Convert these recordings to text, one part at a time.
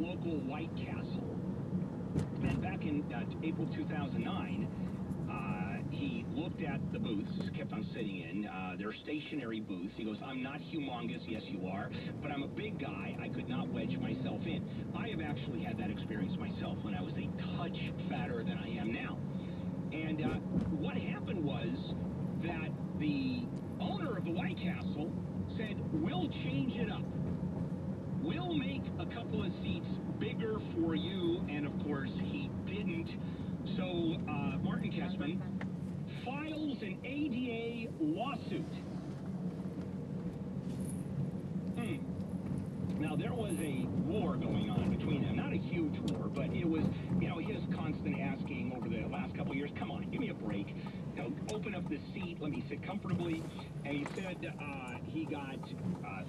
local White Castle. And back in April 2009, he looked at the booths, kept on sitting in, their stationary booths. He goes, I'm not humongous, yes you are, but I'm a big guy. I could not wedge myself in. I have actually had that experience myself when I was a touch fatter than I am now. And what happened was that the owner of the White Castle said, we'll change it up. We'll make a couple of seats bigger for you, and of course he didn't. So Martin Kessman files an ADA lawsuit. Now, there was a war going on between them. Not a huge war, but it was, you know, his constant asking over the last couple of years, come on, give me a break. You know, open up the seat, let me sit comfortably. And he said he got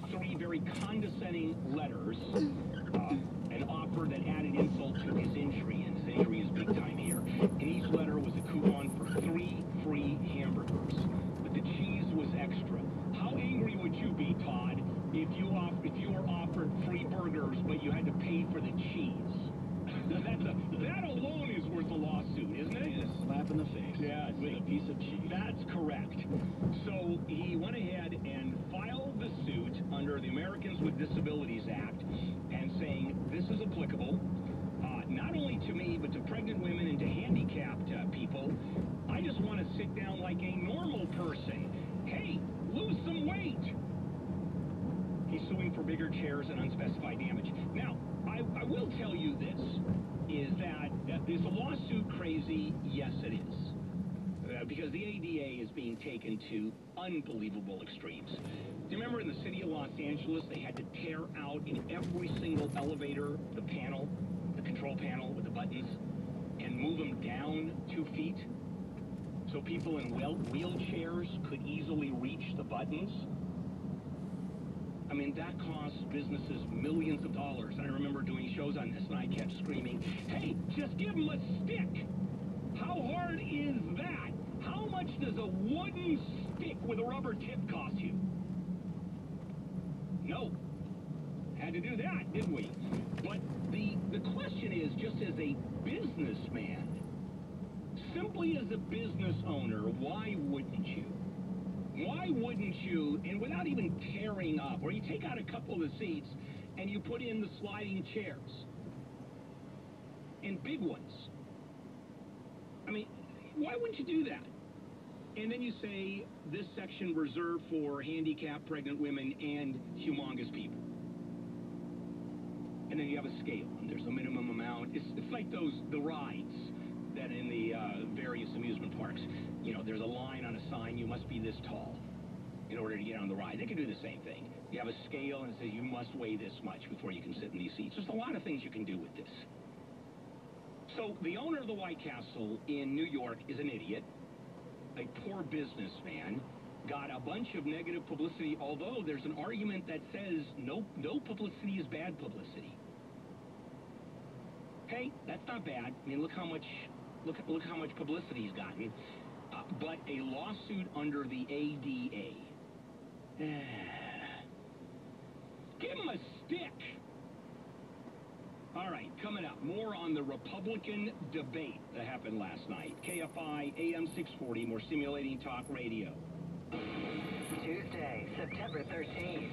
3 very condescending letters, an offer that added insult to his injury, and his injury is big time here. And each letter was a coupon for 3 free hamburgers, but the cheese was extra. How angry would you be, Todd, if you were offered 3 burgers, but you had to pay for the cheese? That alone is worth a lawsuit, isn't it? A slap in the face. Yeah, with a piece of cheese. That's correct. So he went ahead and filed the suit under the Americans with Disabilities Act, and saying this is applicable not only to me, but to pregnant women and to handicapped people. I just want to sit down like a normal person. Hey, lose some weight. He's suing for bigger chairs and unspecified damage. Now, I will tell you this, is that is the lawsuit crazy? Yes, it is. Because the ADA is being taken to unbelievable extremes. Do you remember in the city of Los Angeles, they had to tear out in every single elevator the panel, the control panel with the buttons, and move them down 2 feet so people in wheelchairs could easily reach the buttons? I mean, that costs businesses millions of dollars. And I remember doing shows on this, and I kept screaming, hey, just give them a stick. How hard is that? How much does a wooden stick with a rubber tip cost you? No. Had to do that, didn't we? But the question is, just as a businessman, simply as a business owner, why wouldn't you? Why wouldn't you, and without even tearing up, or you take out a couple of the seats and you put in the sliding chairs, and big ones. I mean, why wouldn't you do that? And then you say, this section reserved for handicapped pregnant women and humongous people. And then you have a scale, and there's a minimum amount. It's like the rides that in the various amusement parks, you know, there's a line on a sign, you must be this tall in order to get on the ride. They can do the same thing. You have a scale and it says you must weigh this much before you can sit in these seats. There's a lot of things you can do with this. So the owner of the White Castle in New York is an idiot, a poor businessman, got a bunch of negative publicity, although there's an argument that says no publicity is bad publicity. Okay, that's not bad. I mean, look how much publicity he's gotten. But a lawsuit under the ADA. Give him a stick. All right, coming up, more on the Republican debate that happened last night. KFI AM 640, more stimulating talk radio. Tuesday, September 13th.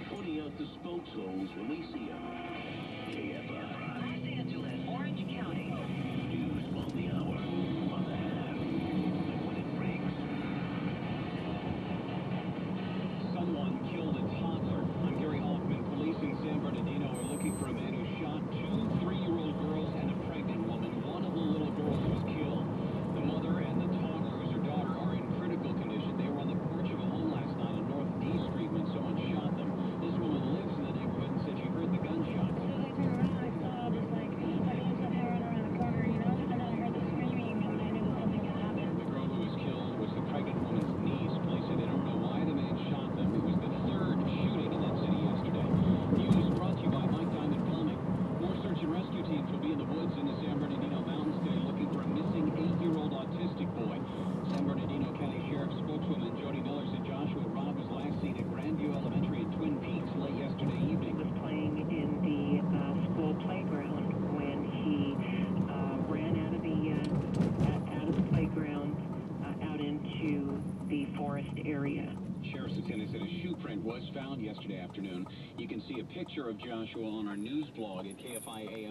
Pointing out the spokes holes when we see them. KFI. Los Angeles, Orange County. News on the hour, on the half, and when it breaks. Someone killed a toddler. I'm Gary Hoffman. Police in San Bernardino are looking for a man who shot 2 3-year-old girls and a pregnant woman. One of the little girls was killed. The mother and the toddler, who's her daughter, are in critical condition. They were on the porch of a home last night area. Sheriff's Lieutenant said a shoe print was found yesterday afternoon. You can see a picture of Joshua on our news blog at KFI AM.